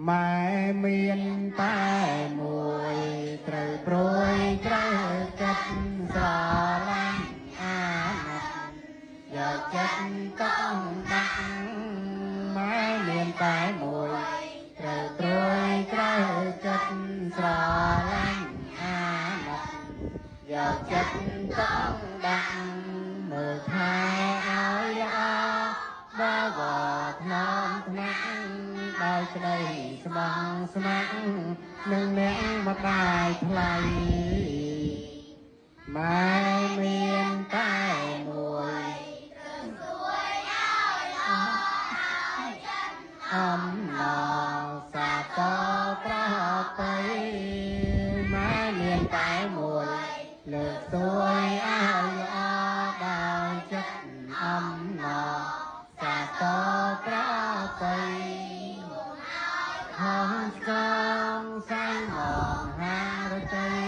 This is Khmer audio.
ម៉ែមានតែមួយត្រូវព្រួយត្រូវចិត្តស្រឡាញ់អាណិតយកចិត្តតង់ដាក់ម៉ែមានតែមួយត្រូវព្រួយត្រូវចិត្តស្រឡាញ់អាណិតយកចិត្តតង់ដាក់មើលថែឲ្យល្អដល់វត្តថ្នមថ្នាក់ដោយក្តីស្មងស្ម័គ្រនឹងអ្នកម្ដាយថ្លៃម៉ែមានតែមួយអំណរសាទរប្រពៃម៉ែមានតែមួយលើកទួយឲ្យល្អដោយចិត្តអំណរសាទរប្រពៃហងស្គងសៃមងហារតី